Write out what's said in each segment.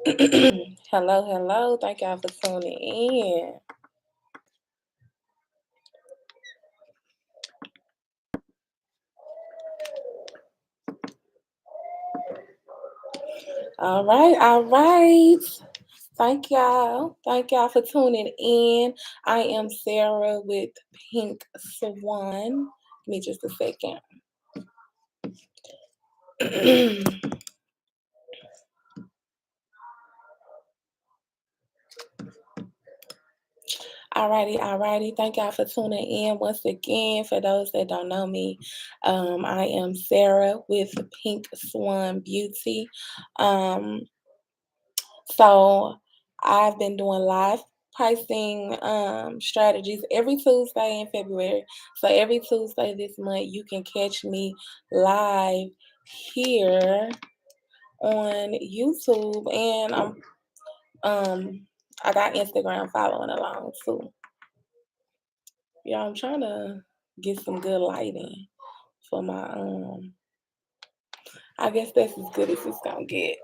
Hello, hello. Thank y'all for tuning in. All right, all right. Thank y'all. Thank y'all for tuning in. I am Sarah with Pink Swan. Give me just a second. Alrighty, alrighty. Thank y'all for tuning in once again. For those that don't know me, I am Sarah with Pink Swan Beauty. Um, So I've been doing live pricing strategies every Tuesday in February. So every Tuesday this month, you can catch me live here on YouTube, and um I got Instagram following along too. Yeah, I'm trying to get some good lighting for my I guess that's as good as it's gonna get.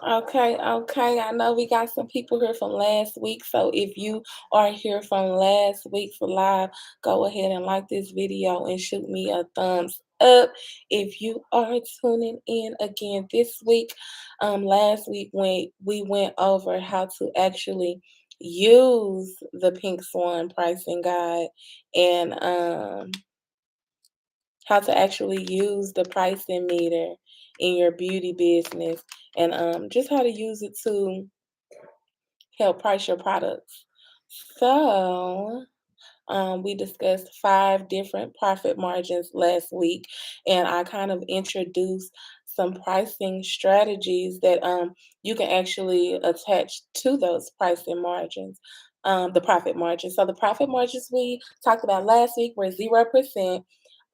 Okay, okay. I know we got some people here from last week. So if you are here from last week's live, go ahead and like this video and shoot me a thumbs up. If you are tuning in again this week, last week when we went over how to actually use the Pink Swan pricing guide and how to actually use the pricing meter in your beauty business and just how to use it to help price your products. So, we discussed five different profit margins last week, and I kind of introduced some pricing strategies that you can actually attach to those pricing margins. The profit margins. So the profit margins we talked about last week were 0%,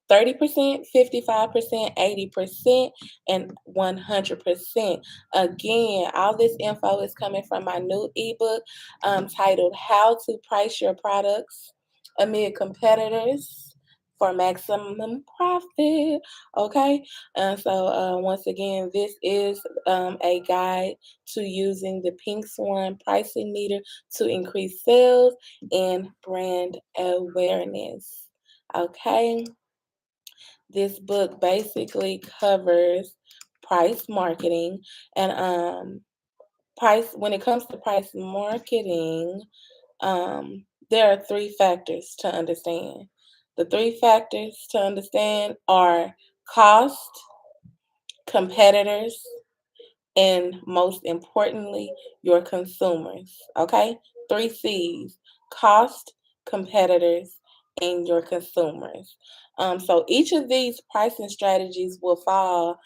30%, 55%, 80%, and 100%. Again, all this info is coming from my new ebook titled How to Price Your Products Amid Competitors for Maximum Profit. Okay, and so once again, this is a guide to using the Pink Swan pricing meter to increase sales and brand awareness. Okay. This book basically covers price marketing and price when it comes to price marketing, there are three factors to understand. The three factors to understand are cost, competitors, and most importantly, your consumers. Okay? Three C's: cost, competitors, and your consumers. So each of these pricing strategies will fall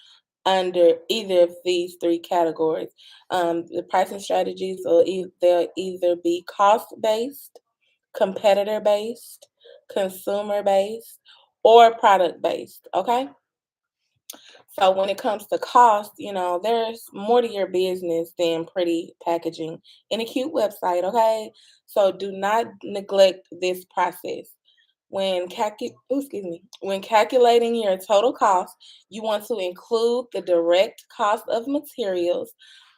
under either of these three categories. The pricing strategies will they'll either be cost based, competitor based, consumer based, or product based. Okay. So when it comes to cost, there's more to your business than pretty packaging and a cute website, okay? So do not neglect this process. When calculating your total cost, you want to include the direct cost of materials,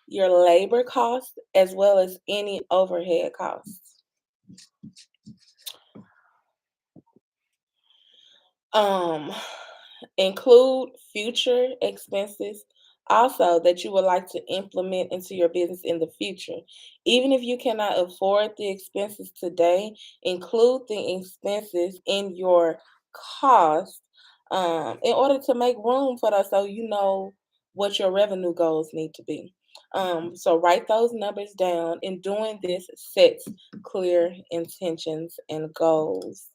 your labor cost, as well as any overhead costs. Um, Include future expenses also that you would like to implement into your business in the future. Even if you cannot afford the expenses today, include the expenses in your cost in order to make room for that so you know what your revenue goals need to be. So write those numbers down, and doing this sets clear intentions and goals.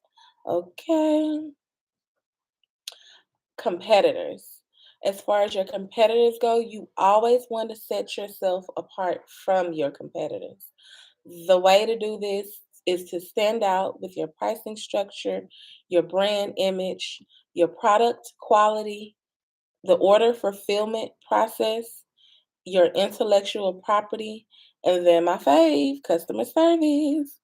Okay. Competitors. As far as your competitors go, you always want to set yourself apart from your competitors. The way to do this is to stand out with your pricing structure, your brand image, your product quality, the order fulfillment process, your intellectual property, and then my fave, customer service.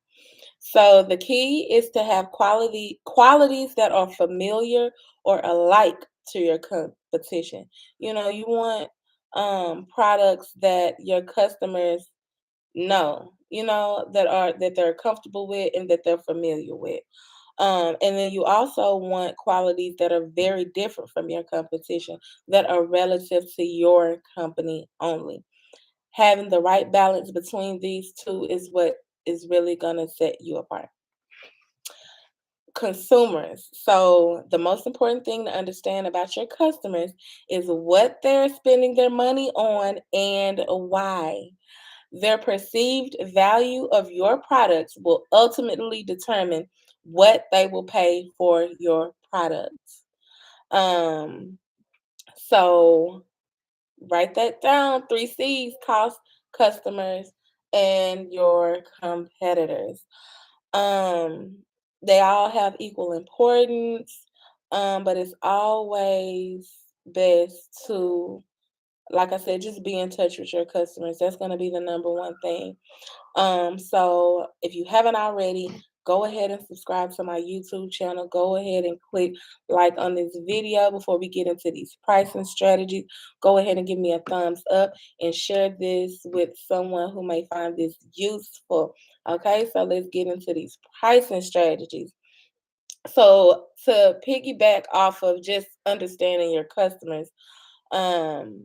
So the key is to have qualities that are familiar or alike to your competition. You want products that your customers know, that they're comfortable with and that they're familiar with. And then you also want qualities that are very different from your competition, that are relative to your company only. Having the right balance between these two is what is really going to set you apart. Consumers. So, the most important thing to understand about your customers is what they're spending their money on and why. Their perceived value of your products will ultimately determine what they will pay for your products. Um, so write that down. Three C's: cost, customers, and your competitors. Um, they all have equal importance, but it's always best to, like I said, just be in touch with your customers. That's going to be the number one thing. So if you haven't already, go ahead and subscribe to my YouTube channel. Go ahead and click like on this video before we get into these pricing strategies. Go ahead and give me a thumbs up and share this with someone who may find this useful. Okay, so let's get into these pricing strategies. So to piggyback off of just understanding your customers, um,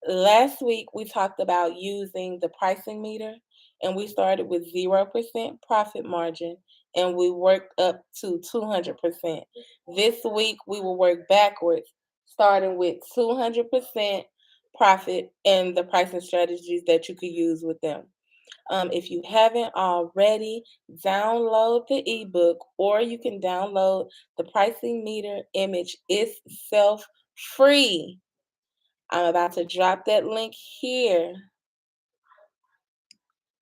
last week, we talked about using the pricing meter, and we started with 0% profit margin and we worked up to 200%. This week, we will work backwards, starting with 200% profit and the pricing strategies that you could use with them. If you haven't already, download the ebook or you can download the pricing meter image itself free. I'm about to drop that link here.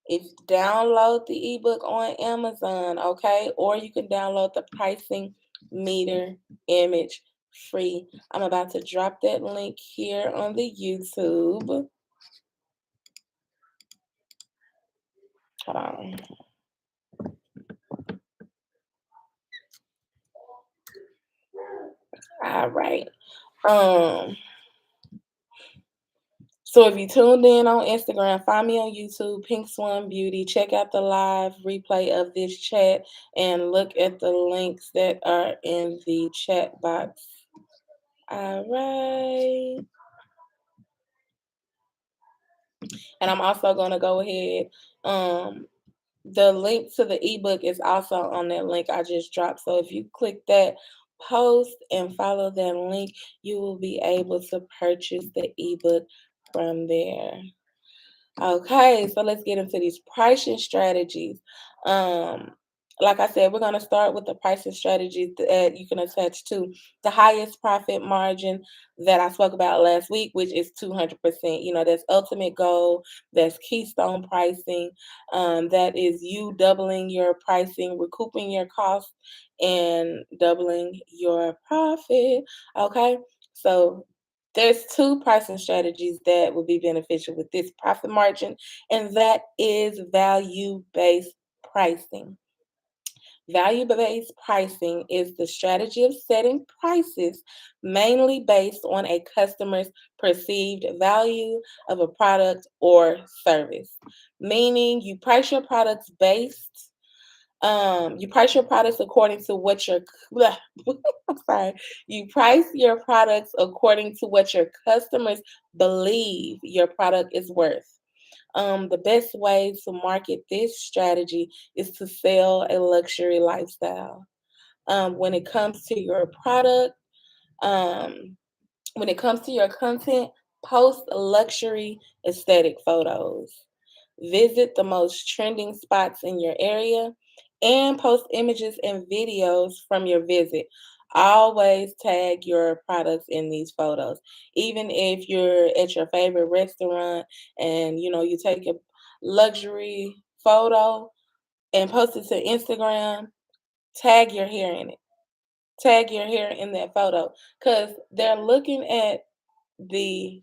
If download the ebook on Amazon, okay, or you can download the pricing meter image free. I'm about to drop that link here on the YouTube. Hold on. All right. Um, so if you tuned in on Instagram, find me on YouTube, Pink Swan Beauty. Check out the live replay of this chat and look at the links that are in the chat box. All right. And I'm also going to go ahead. The link to the ebook is also on that link I just dropped. So if you click that post and follow that link, you will be able to purchase the ebook from there. Okay, so let's get into these pricing strategies. Um, like I said, we're going to start with the pricing strategies that you can attach to the highest profit margin that I spoke about last week, which is 200%. That's ultimate goal, that's keystone pricing. That is you doubling your pricing, recouping your costs, and doubling your profit. Okay, so there's two pricing strategies that will be beneficial with this profit margin, and that is value-based pricing. Value-based pricing is the strategy of setting prices mainly based on a customer's perceived value of a product or service. Meaning you price your products according to what your I'm sorry. You price your products according to what your customers believe your product is worth. The best way to market this strategy is to sell a luxury lifestyle. When it comes to your product, um, when it comes to your content, post luxury aesthetic photos. Visit the most trending spots in your area and post images and videos from your visit. Always tag your products in these photos. Even if you're at your favorite restaurant and you take a luxury photo and post it to Instagram, tag your hair in it. Tag your hair in that photo because they're looking at the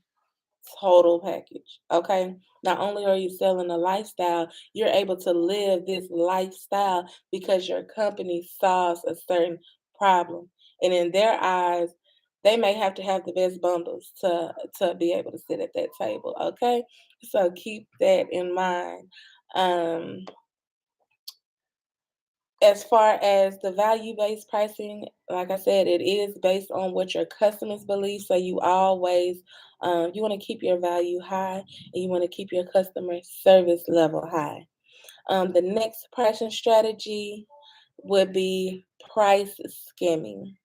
total package. Okay. Not only are you selling a lifestyle, you're able to live this lifestyle because your company solves a certain problem. And in their eyes, they may have to have the best bundles to be able to sit at that table. Okay. So keep that in mind. Um, as far as the value-based pricing, like I said, it is based on what your customers believe. So you always you want to keep your value high and you want to keep your customer service level high. The next pricing strategy would be price skimming.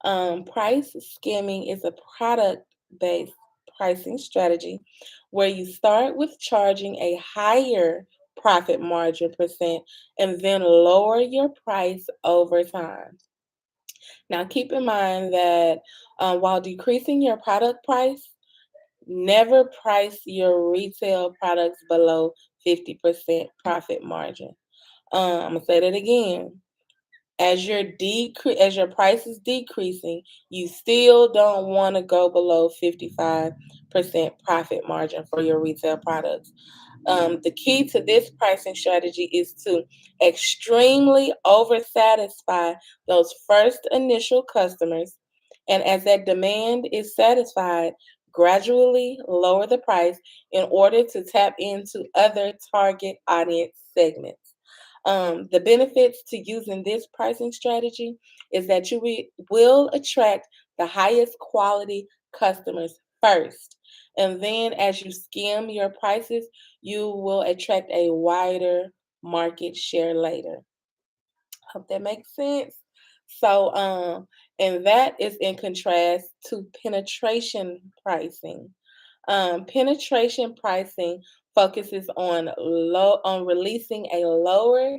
Price skimming is a product-based pricing strategy where you start with charging a higher profit margin percent and then lower your price over time. Now, keep in mind that while decreasing your product price, never price your retail products below 50% profit margin. I'm gonna say that again. As your price is decreasing, you still don't want to go below 55% profit margin for your retail products. The key to this pricing strategy is to extremely over satisfy those first initial customers. And as that demand is satisfied, gradually lower the price in order to tap into other target audience segments. The benefits to using this pricing strategy is that will attract the highest quality customers first. And then as you skim your prices, you will attract a wider market share later. Hope that makes sense. So, and that is in contrast to penetration pricing. Penetration pricing focuses on releasing a lower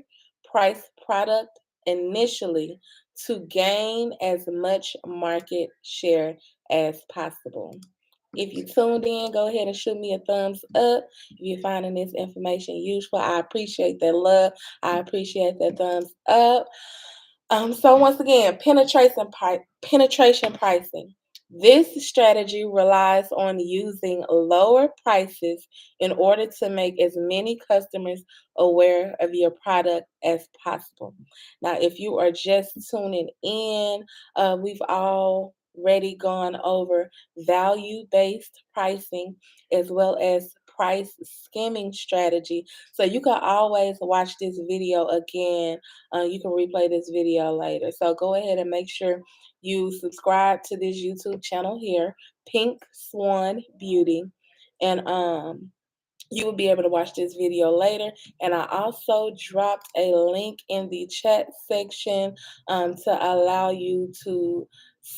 price product initially to gain as much market share as possible. If you tuned in, go ahead and shoot me a thumbs up. If you're finding this information useful, I appreciate that love. I appreciate that thumbs up. So once again, penetration pricing. This strategy relies on using lower prices in order to make as many customers aware of your product as possible. Now, if you are just tuning in, we've already gone over value-based pricing as well as price skimming strategy. So you can always watch this video again. You can replay this video later. So go ahead and make sure you subscribe to this YouTube channel here, Pink Swan Beauty. And you will be able to watch this video later. And I also dropped a link in the chat section to allow you to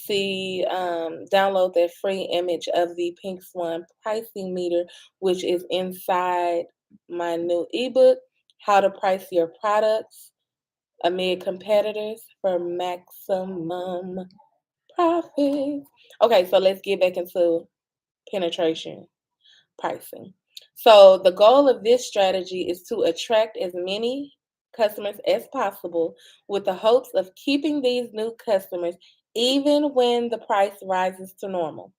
download that free image of the Pink Swan pricing meter, which is inside my new ebook, How to Price Your Products Amid Competitors for Maximum Profits. Okay, so let's get back into penetration pricing. So the goal of this strategy is to attract as many customers as possible with the hopes of keeping these new customers even when the price rises to normal.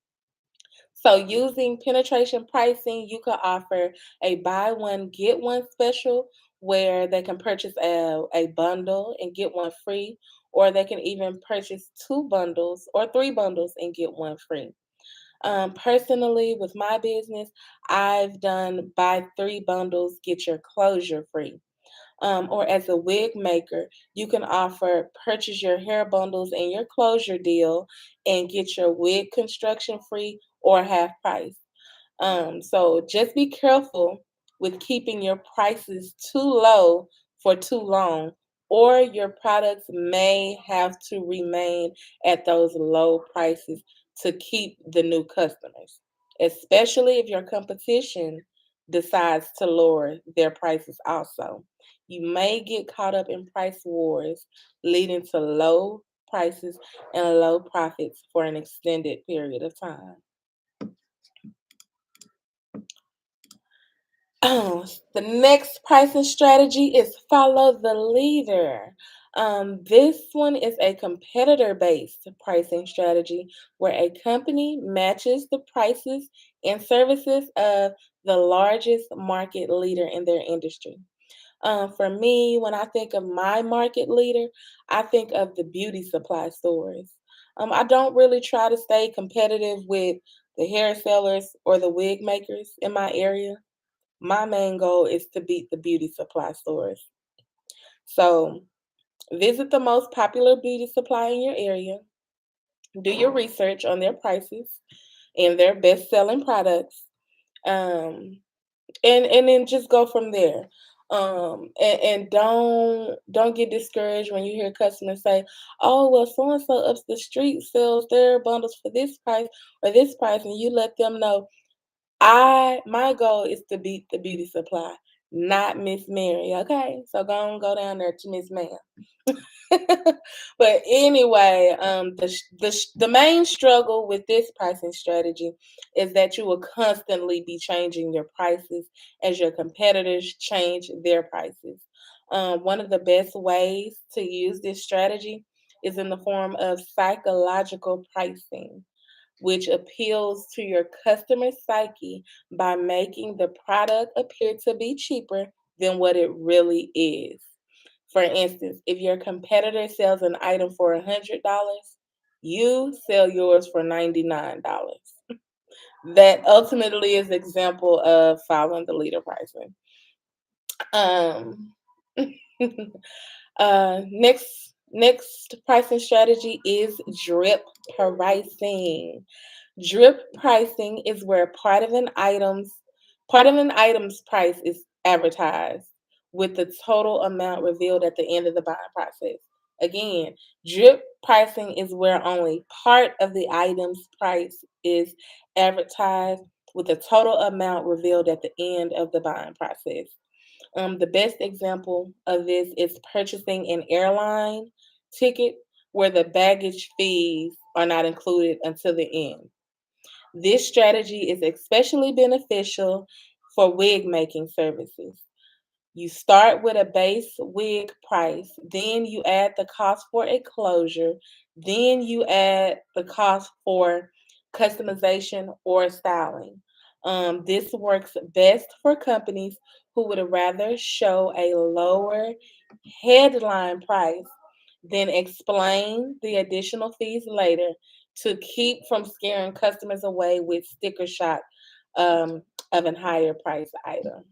So using penetration pricing, you could offer a buy one, get one special where they can purchase a bundle and get one free, or they can even purchase two bundles or three bundles and get one free. Personally, with my business, I've done buy three bundles, get your closure free. Or as a wig maker, you can offer purchase your hair bundles and your closure deal and get your wig construction free or half price. So just be careful with keeping your prices too low for too long, or your products may have to remain at those low prices to keep the new customers, especially if your competition decides to lower their prices also. You may get caught up in price wars, leading to low prices and low profits for an extended period of time. The next pricing strategy is follow the leader. This one is a competitor based pricing strategy where a company matches the prices and services of the largest market leader in their industry. For me, when I think of my market leader, I think of the beauty supply stores. I don't really try to stay competitive with the hair sellers or the wig makers in my area. My main goal is to beat the beauty supply stores. So, visit the most popular beauty supply in your area, do your research on their prices and their best selling products. Um, and then just go from there. And don't get discouraged when you hear customers say, "Oh, well, so and so up the street sells their bundles for this price or this price," and you let them know. My goal is to beat the beauty supply, not Miss Mary. Okay, so go down there to Miss Ma'am. But anyway, the main struggle with this pricing strategy is that you will constantly be changing your prices as your competitors change their prices. One of the best ways to use this strategy is in the form of psychological pricing, which appeals to your customer psyche by making the product appear to be cheaper than what it really is. For instance, if your competitor sells an item for $100, you sell yours for $99. That ultimately is example of following the leader pricing. Um, next pricing strategy is drip pricing. Drip pricing is where part of an item's price is advertised with the total amount revealed at the end of the buying process. Again, drip pricing is where only part of the item's price is advertised with the total amount revealed at the end of the buying process. The best example of this is purchasing an airline ticket where the baggage fees are not included until the end. This strategy is especially beneficial for wig making services. You start with a base wig price, then you add the cost for a closure, then you add the cost for customization or styling. This works best for companies who would rather show a lower headline price than explain the additional fees later to keep from scaring customers away with sticker shock um, of a higher price item.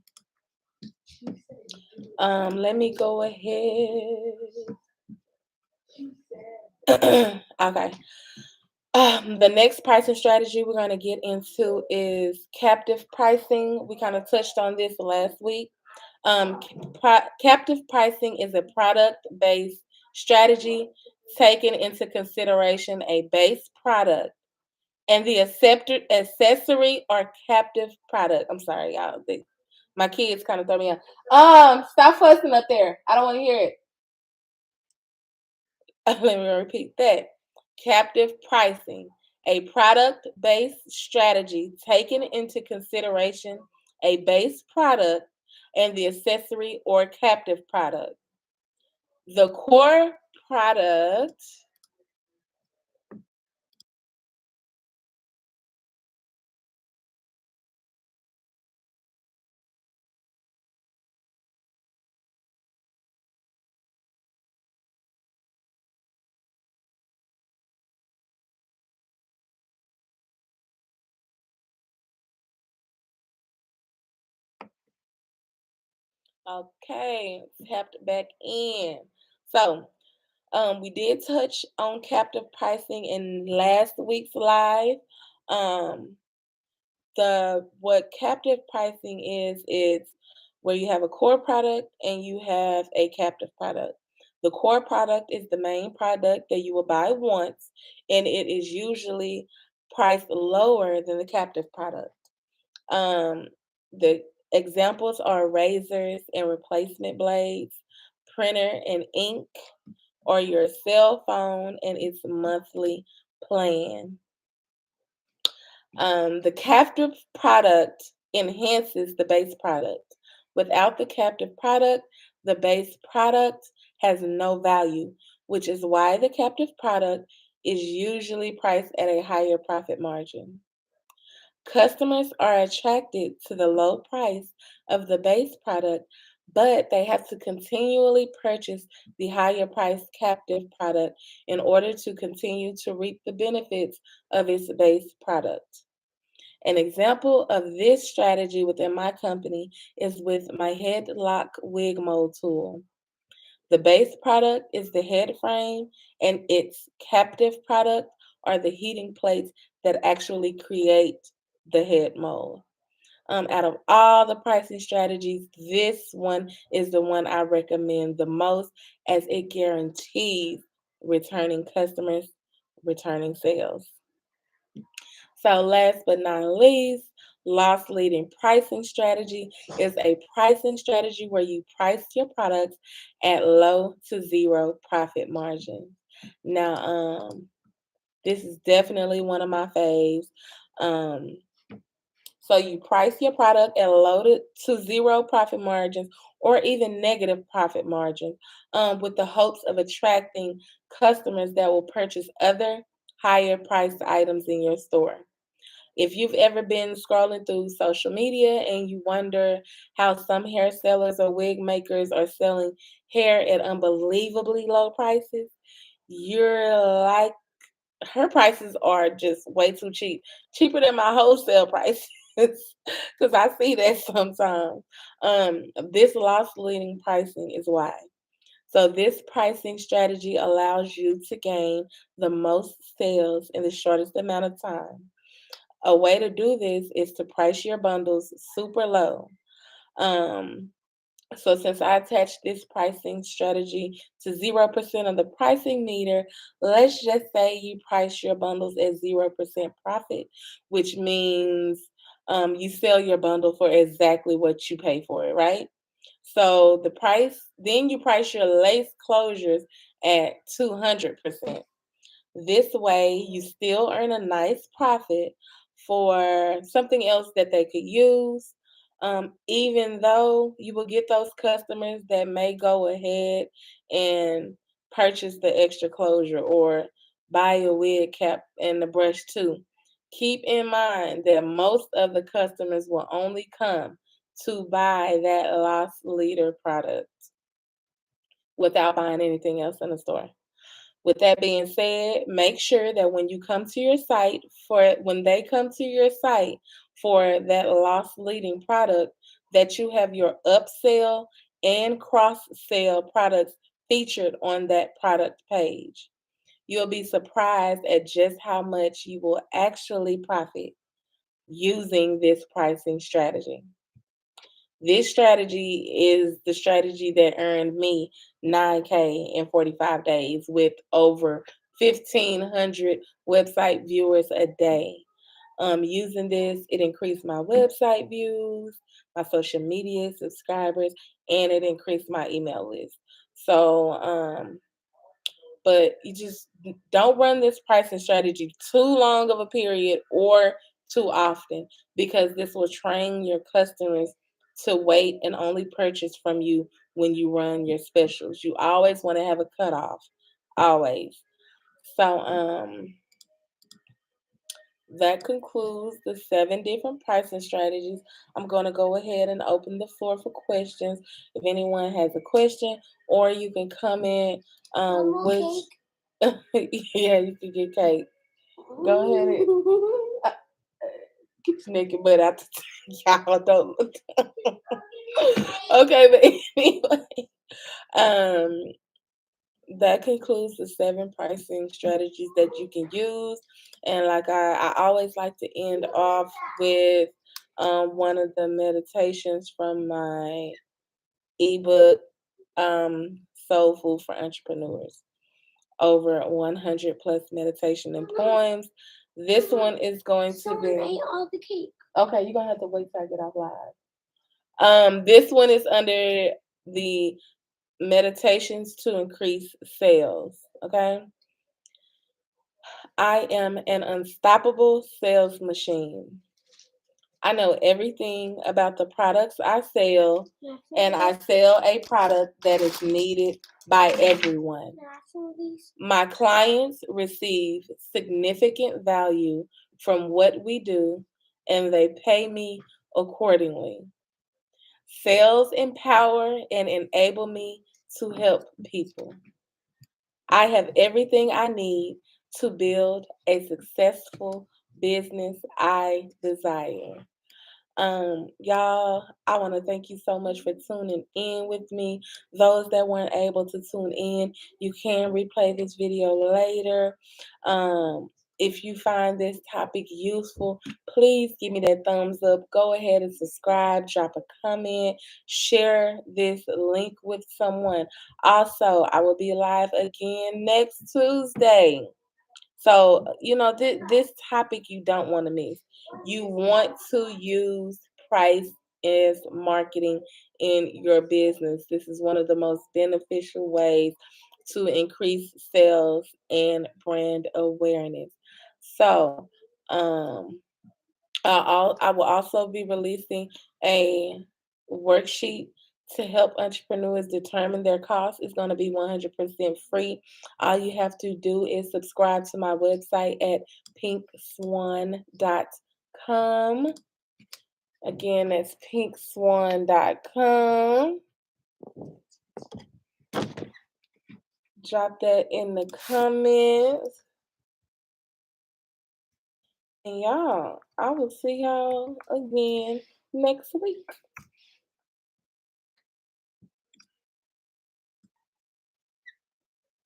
Let me go ahead. Okay. The next pricing strategy we're going to get into is captive pricing. We kind of touched on this last week. Captive pricing is a product based strategy taking into consideration a base product and the accepted accessory or captive product. I'm sorry, y'all. My kids kind of throw me out. Stop fussing up there. I don't want to hear it. Let me repeat that. Captive pricing, a product based strategy taking into consideration a base product and the accessory or captive product. The core product, okay, tapped back in. So, we did touch on captive pricing in last week's live. Um, the what captive pricing is where you have a core product and you have a captive product. The core product is the main product that you will buy once, and it is usually priced lower than the captive product. The examples are razors and replacement blades, printer and ink, or your cell phone and its monthly plan. The captive product enhances the base product. Without the captive product, the base product has no value, which is why the captive product is usually priced at a higher profit margin. Customers are attracted to the low price of the base product, but they have to continually purchase the higher priced captive product in order to continue to reap the benefits of its base product. An example of this strategy within my company is with my head lock wig mold tool. The base product is the head frame, and its captive product are the heating plates that actually create the head mold. Out of all the pricing strategies, this one is the one I recommend the most as it guarantees returning customers, returning sales. So, last but not least, loss leading pricing strategy is a pricing strategy where you price your products at low to zero profit margins. Now, this is definitely one of my faves. Um, so you price your product at to zero profit margins or even negative profit margins, with the hopes of attracting customers that will purchase other higher priced items in your store. If you've ever been scrolling through social media and you wonder how some hair sellers or wig makers are selling hair at unbelievably low prices, you're like, her prices are just way too cheap, cheaper than my wholesale prices. Because I see that sometimes. This loss leading pricing is why. So, this pricing strategy allows you to gain the most sales in the shortest amount of time. A way to do this is to price your bundles super low. Um, so since I attached this pricing strategy to 0% of the pricing meter, let's just say you price your bundles at 0% profit, which means you sell your bundle for exactly what you pay for it, right? So then you price your lace closures at 200%. This way, you still earn a nice profit for something else that they could use, even though you will get those customers that may go ahead and purchase the extra closure or buy a wig cap and the brush too. Keep in mind that most of the customers will only come to buy that loss leader product without buying anything else in the store. With that being said, make sure that when they come to your site for that loss leading product, that you have your upsell and cross sell products featured on that product page. You'll be surprised at just how much you will actually profit using this pricing strategy. This strategy is the strategy that earned me 9K in 45 days with over 1,500 website viewers a day. Using this, it increased my website views, my social media subscribers, and it increased my email list. So, but you just don't run this pricing strategy too long of a period or too often, because this will train your customers to wait and only purchase from you when you run your specials. You always want to have a cutoff, always. So that concludes the 7 different pricing strategies. I'm going to go ahead and open the floor for questions. If anyone has a question, or you can comment which yeah, you can get cake. Go ahead and get your naked butt out the y'all don't look. Okay, but anyway, um, that concludes the 7 pricing strategies that you can use. And like I always like to end off with one of the meditations from my ebook, Soul Food for Entrepreneurs. Over 100 plus meditation and poems. This one is going to be all the cake. Okay, you're gonna have to wait till I get off live. This one is under the meditations to increase sales. Okay. I am an unstoppable sales machine. I know everything about the products I sell, and I sell a product that is needed by everyone. My clients receive significant value from what we do, and they pay me accordingly. Sales empower and enable me to help people. I have everything I need to build a successful business I desire. Y'all, I want to thank you so much for tuning in with me. Those that weren't able to tune in, you can replay this video later. If you find this topic useful, please give me that thumbs up. Go ahead and subscribe, drop a comment, share this link with someone. Also, I will be live again next Tuesday. So, this topic you don't want to miss. You want to use price as marketing in your business. This is one of the most beneficial ways to increase sales and brand awareness. So, um, I will also be releasing a worksheet to help entrepreneurs determine their cost. It's going to be 100% free. All you have to do is subscribe to my website at pinkswan.com. Again, that's pinkswan.com. Drop that in the comments. And y'all, I will see y'all again next week.